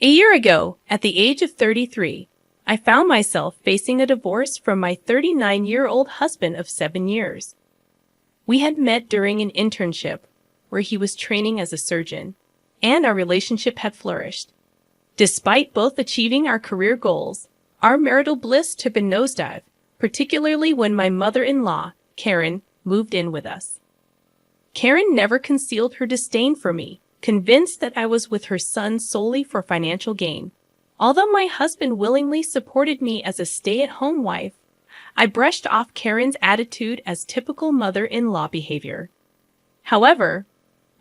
A year ago, at the age of 33, I found myself facing a divorce from my 39-year-old husband of 7 years. We had met during an internship where he was training as a surgeon, and our relationship had flourished. Despite both achieving our career goals, our marital bliss took a nosedive, particularly when my mother-in-law, Karen, moved in with us. Karen never concealed her disdain for me, convinced that I was with her son solely for financial gain. Although my husband willingly supported me as a stay-at-home wife, I brushed off Karen's attitude as typical mother-in-law behavior. However,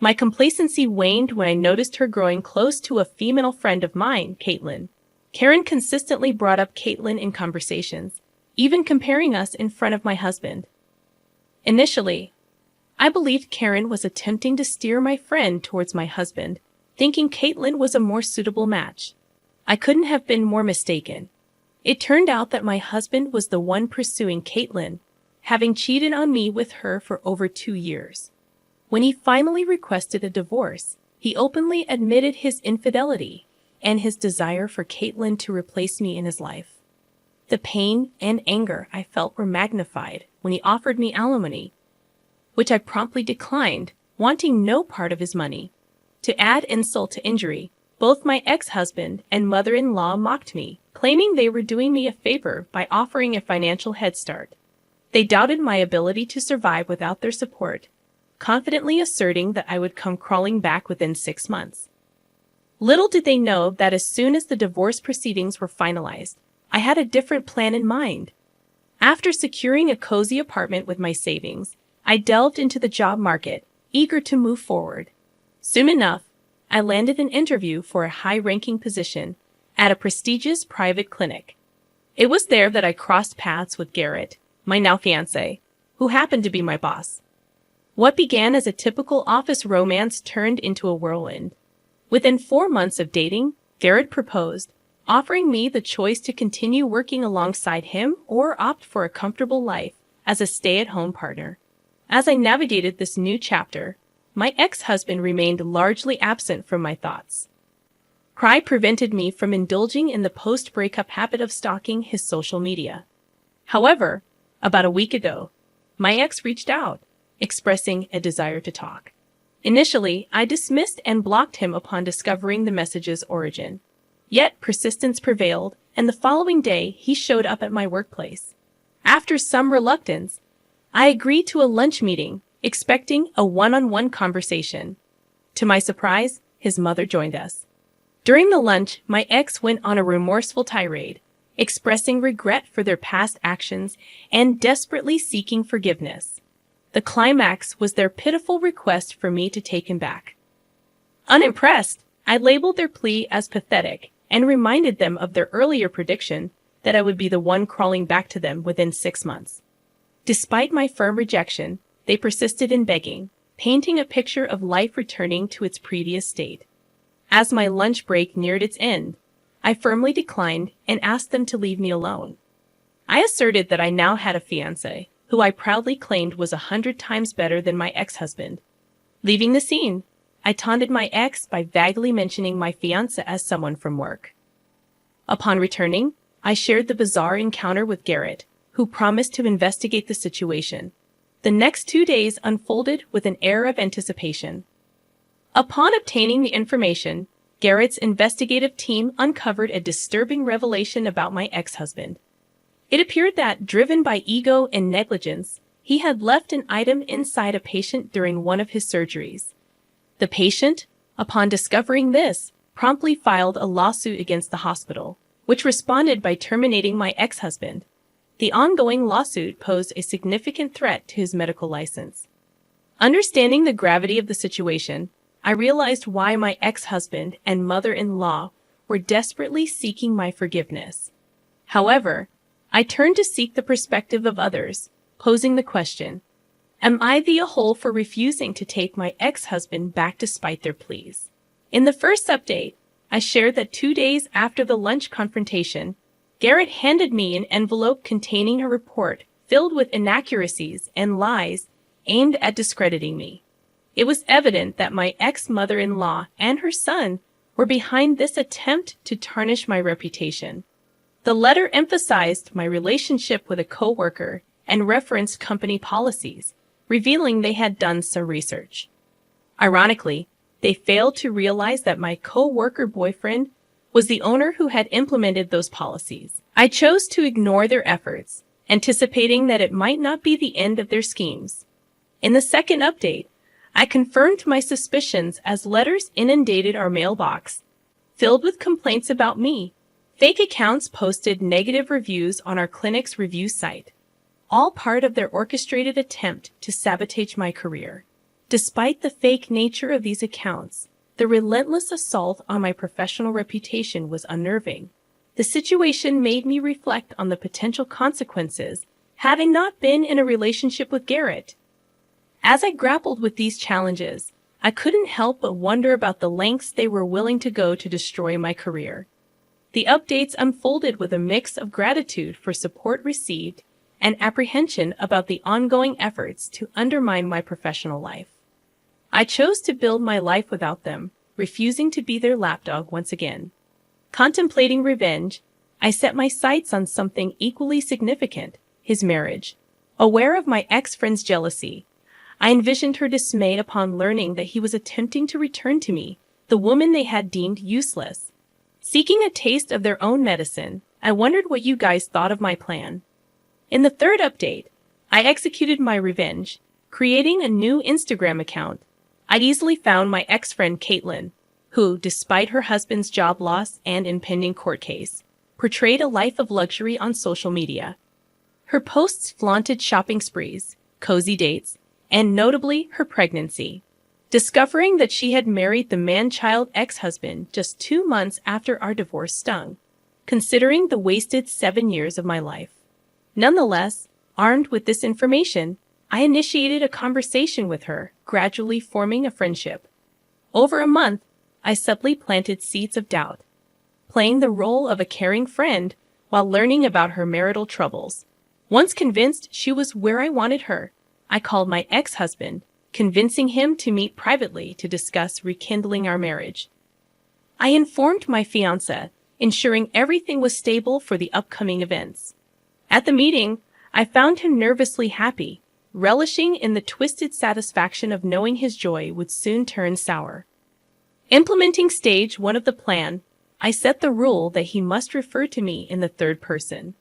my complacency waned when I noticed her growing close to a female friend of mine, Caitlin. Karen consistently brought up Caitlin in conversations, even comparing us in front of my husband. Initially, I believed Karen was attempting to steer my friend towards my husband, thinking Caitlin was a more suitable match. I couldn't have been more mistaken. It turned out that my husband was the one pursuing Caitlin, having cheated on me with her for over 2 years. When he finally requested a divorce, he openly admitted his infidelity and his desire for Caitlin to replace me in his life. The pain and anger I felt were magnified when he offered me alimony, which I promptly declined, wanting no part of his money. To add insult to injury, both my ex-husband and mother-in-law mocked me, claiming they were doing me a favor by offering a financial head start. They doubted my ability to survive without their support, confidently asserting that I would come crawling back within 6 months. Little did they know that as soon as the divorce proceedings were finalized, I had a different plan in mind. After securing a cozy apartment with my savings, I delved into the job market, eager to move forward. Soon enough, I landed an interview for a high-ranking position at a prestigious private clinic. It was there that I crossed paths with Garrett, my now fiancé, who happened to be my boss. What began as a typical office romance turned into a whirlwind. Within 4 months of dating, Garrett proposed, offering me the choice to continue working alongside him or opt for a comfortable life as a stay-at-home partner. As I navigated this new chapter, my ex-husband remained largely absent from my thoughts. Pride prevented me from indulging in the post-breakup habit of stalking his social media. However, about a week ago, my ex reached out, expressing a desire to talk. Initially, I dismissed and blocked him upon discovering the message's origin. Yet persistence prevailed, and the following day he showed up at my workplace. After some reluctance, I agreed to a lunch meeting, expecting a one-on-one conversation. To my surprise, his mother joined us. During the lunch, my ex went on a remorseful tirade, expressing regret for their past actions and desperately seeking forgiveness. The climax was their pitiful request for me to take him back. Unimpressed, I labeled their plea as pathetic and reminded them of their earlier prediction that I would be the one crawling back to them within 6 months. Despite my firm rejection, they persisted in begging, painting a picture of life returning to its previous state. As my lunch break neared its end, I firmly declined and asked them to leave me alone. I asserted that I now had a fiancé, who I proudly claimed was 100 times better than my ex-husband. Leaving the scene, I taunted my ex by vaguely mentioning my fiancé as someone from work. Upon returning, I shared the bizarre encounter with Garrett, who promised to investigate the situation. The next 2 days unfolded with an air of anticipation. Upon obtaining the information, Garrett's investigative team uncovered a disturbing revelation about my ex-husband. It appeared that, driven by ego and negligence, he had left an item inside a patient during one of his surgeries. The patient, upon discovering this, promptly filed a lawsuit against the hospital, which responded by terminating my ex-husband. The ongoing lawsuit posed a significant threat to his medical license. Understanding the gravity of the situation, I realized why my ex-husband and mother-in-law were desperately seeking my forgiveness. However, I turned to seek the perspective of others, posing the question, am I the a-hole for refusing to take my ex-husband back despite their pleas? In the first update, I shared that 2 days after the lunch confrontation, Garrett handed me an envelope containing a report filled with inaccuracies and lies aimed at discrediting me. It was evident that my ex-mother-in-law and her son were behind this attempt to tarnish my reputation. The letter emphasized my relationship with a coworker and referenced company policies, revealing they had done some research. Ironically, they failed to realize that my co-worker boyfriend was the owner who had implemented those policies. I chose to ignore their efforts, anticipating that it might not be the end of their schemes. In the second update, I confirmed my suspicions as letters inundated our mailbox, filled with complaints about me. Fake accounts posted negative reviews on our clinic's review site, all part of their orchestrated attempt to sabotage my career. Despite the fake nature of these accounts, the relentless assault on my professional reputation was unnerving. The situation made me reflect on the potential consequences had I not been in a relationship with Garrett. As I grappled with these challenges, I couldn't help but wonder about the lengths they were willing to go to destroy my career. The updates unfolded with a mix of gratitude for support received and apprehension about the ongoing efforts to undermine my professional life. I chose to build my life without them, refusing to be their lapdog once again. Contemplating revenge, I set my sights on something equally significant, his marriage. Aware of my ex-friend's jealousy, I envisioned her dismay upon learning that he was attempting to return to me, the woman they had deemed useless. Seeking a taste of their own medicine, I wondered what you guys thought of my plan. In the third update, I executed my revenge, creating a new Instagram account. I easily found my ex-friend Caitlin, who, despite her husband's job loss and impending court case, portrayed a life of luxury on social media. Her posts flaunted shopping sprees, cozy dates, and notably her pregnancy. Discovering that she had married the man-child ex-husband just 2 months after our divorce stung, considering the wasted 7 years of my life. Nonetheless, armed with this information, I initiated a conversation with her, gradually forming a friendship. Over a month, I subtly planted seeds of doubt, playing the role of a caring friend while learning about her marital troubles. Once convinced she was where I wanted her, I called my ex-husband, convincing him to meet privately to discuss rekindling our marriage. I informed my fiancé, ensuring everything was stable for the upcoming events. At the meeting, I found him nervously happy, relishing in the twisted satisfaction of knowing his joy would soon turn sour. Implementing stage 1 of the plan, I set the rule that he must refer to me in the third person.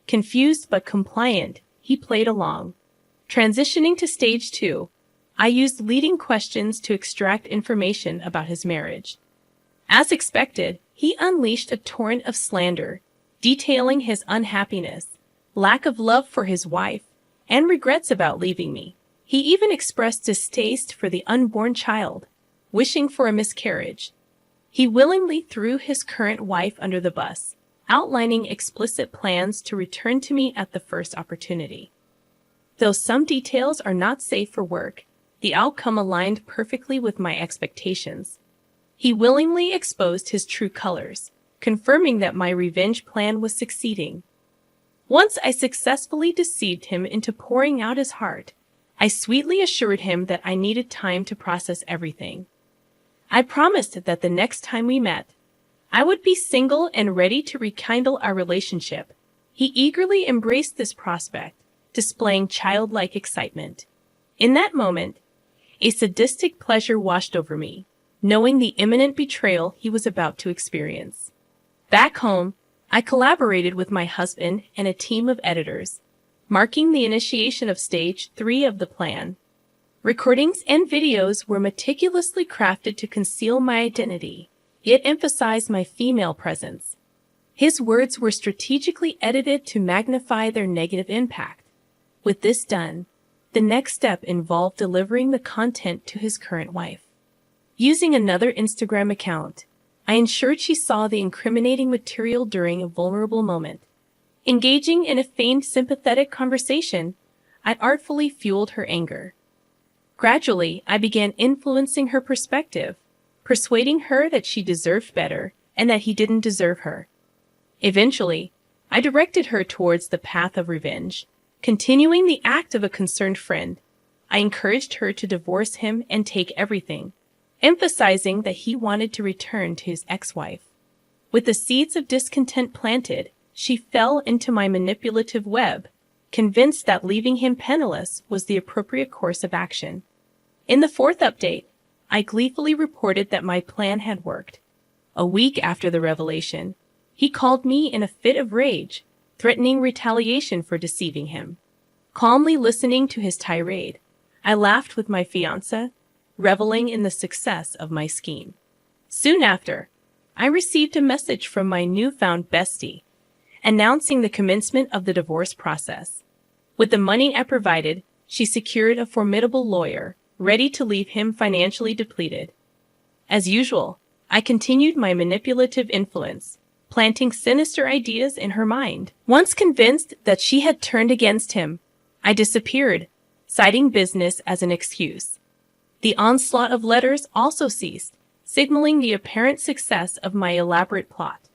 Confused but compliant, he played along. Transitioning to stage 2, I used leading questions to extract information about his marriage. As expected, he unleashed a torrent of slander, detailing his unhappiness, lack of love for his wife, and regrets about leaving me. He even expressed distaste for the unborn child, wishing for a miscarriage. He willingly threw his current wife under the bus, outlining explicit plans to return to me at the first opportunity. Though some details are not safe for work, the outcome aligned perfectly with my expectations. He willingly exposed his true colors, confirming that my revenge plan was succeeding. Once I successfully deceived him into pouring out his heart, I sweetly assured him that I needed time to process everything. I promised that the next time we met, I would be single and ready to rekindle our relationship. He eagerly embraced this prospect, displaying childlike excitement. In that moment, a sadistic pleasure washed over me, knowing the imminent betrayal he was about to experience. Back home, I collaborated with my husband and a team of editors, marking the initiation of stage 3 of the plan. Recordings and videos were meticulously crafted to conceal my identity, yet emphasize my female presence. His words were strategically edited to magnify their negative impact. With this done, the next step involved delivering the content to his current wife. Using another Instagram account, I ensured she saw the incriminating material during a vulnerable moment. Engaging in a feigned sympathetic conversation, I artfully fueled her anger. Gradually, I began influencing her perspective, persuading her that she deserved better and that he didn't deserve her. Eventually, I directed her towards the path of revenge. Continuing the act of a concerned friend, I encouraged her to divorce him and take everything, emphasizing that he wanted to return to his ex-wife. With the seeds of discontent planted, she fell into my manipulative web, convinced that leaving him penniless was the appropriate course of action. In the fourth update, I gleefully reported that my plan had worked. A week after the revelation, he called me in a fit of rage, threatening retaliation for deceiving him. Calmly listening to his tirade, I laughed with my fiancé, reveling in the success of my scheme. Soon after, I received a message from my newfound bestie, announcing the commencement of the divorce process. With the money I provided, she secured a formidable lawyer, ready to leave him financially depleted. As usual, I continued my manipulative influence, planting sinister ideas in her mind. Once convinced that she had turned against him, I disappeared, citing business as an excuse. The onslaught of letters also ceased, signaling the apparent success of my elaborate plot.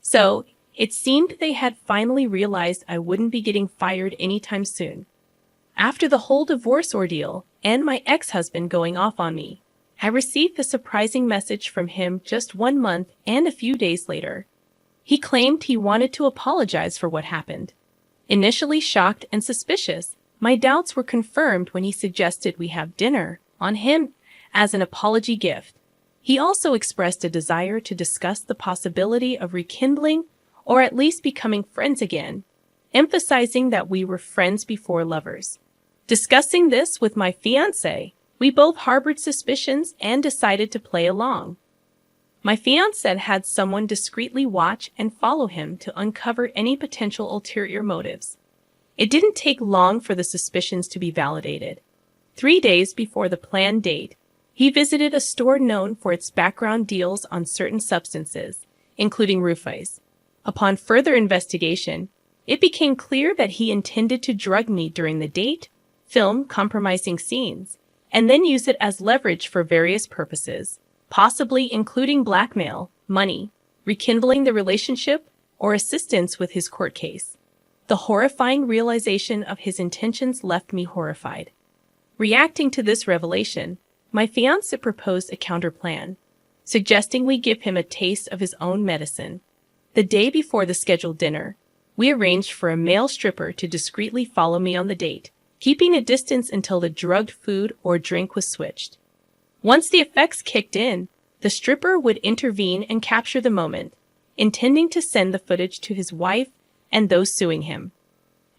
So, it seemed they had finally realized I wouldn't be getting fired anytime soon. After the whole divorce ordeal and my ex-husband going off on me, I received a surprising message from him just 1 month and a few days later. He claimed he wanted to apologize for what happened. Initially shocked and suspicious, my doubts were confirmed when he suggested we have dinner on him as an apology gift. He also expressed a desire to discuss the possibility of rekindling or at least becoming friends again, emphasizing that we were friends before lovers. Discussing this with my fiancé, we both harbored suspicions and decided to play along. My fiancé had someone discreetly watch and follow him to uncover any potential ulterior motives. It didn't take long for the suspicions to be validated. 3 days before the planned date, he visited a store known for its background deals on certain substances, including roofies. Upon further investigation, it became clear that he intended to drug me during the date, film compromising scenes, and then use it as leverage for various purposes, possibly including blackmail, money, rekindling the relationship, or assistance with his court case. The horrifying realization of his intentions left me horrified. Reacting to this revelation, my fiancé proposed a counterplan, suggesting we give him a taste of his own medicine. The day before the scheduled dinner, we arranged for a male stripper to discreetly follow me on the date, keeping a distance until the drugged food or drink was switched. Once the effects kicked in, the stripper would intervene and capture the moment, intending to send the footage to his wife and those suing him.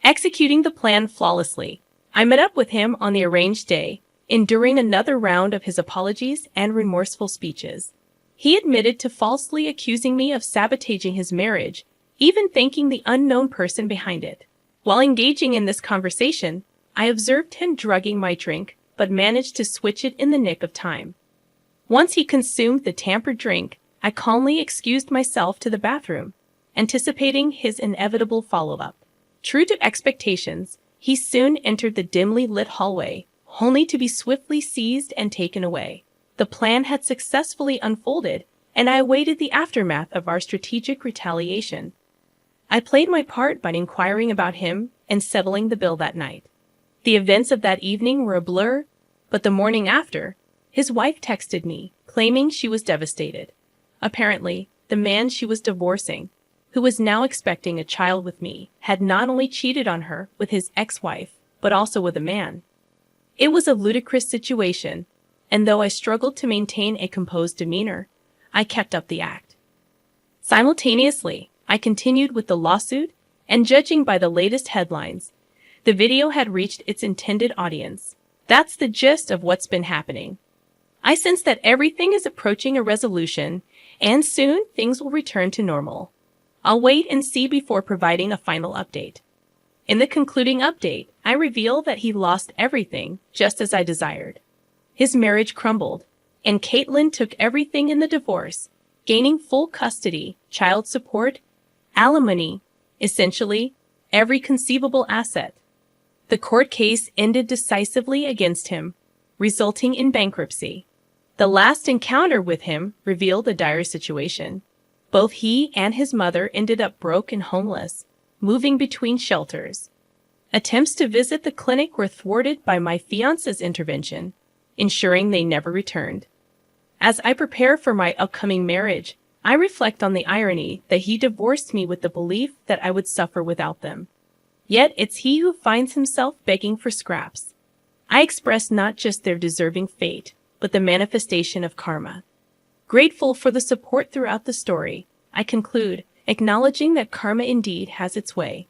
Executing the plan flawlessly, I met up with him on the arranged day, enduring another round of his apologies and remorseful speeches. He admitted to falsely accusing me of sabotaging his marriage, even thanking the unknown person behind it. While engaging in this conversation, I observed him drugging my drink, but managed to switch it in the nick of time. Once he consumed the tampered drink, I calmly excused myself to the bathroom, anticipating his inevitable follow-up. True to expectations, he soon entered the dimly lit hallway, only to be swiftly seized and taken away. The plan had successfully unfolded, and I awaited the aftermath of our strategic retaliation. I played my part by inquiring about him and settling the bill that night. The events of that evening were a blur, but the morning after, his wife texted me, claiming she was devastated. Apparently, the man she was divorcing, who was now expecting a child with me, had not only cheated on her with his ex-wife, but also with a man. It was a ludicrous situation, and though I struggled to maintain a composed demeanor, I kept up the act. Simultaneously, I continued with the lawsuit, and judging by the latest headlines, the video had reached its intended audience. That's the gist of what's been happening. I sense that everything is approaching a resolution, and soon things will return to normal. I'll wait and see before providing a final update. In the concluding update, I reveal that he lost everything just as I desired. His marriage crumbled, and Caitlin took everything in the divorce, gaining full custody, child support, alimony, essentially every conceivable asset. The court case ended decisively against him, resulting in bankruptcy. The last encounter with him revealed a dire situation. Both he and his mother ended up broke and homeless, moving between shelters. Attempts to visit the clinic were thwarted by my fiancé's intervention, ensuring they never returned. As I prepare for my upcoming marriage, I reflect on the irony that he divorced me with the belief that I would suffer without them. Yet it's he who finds himself begging for scraps. I express not just their deserving fate, but the manifestation of karma. Grateful for the support throughout the story, I conclude, acknowledging that karma indeed has its way.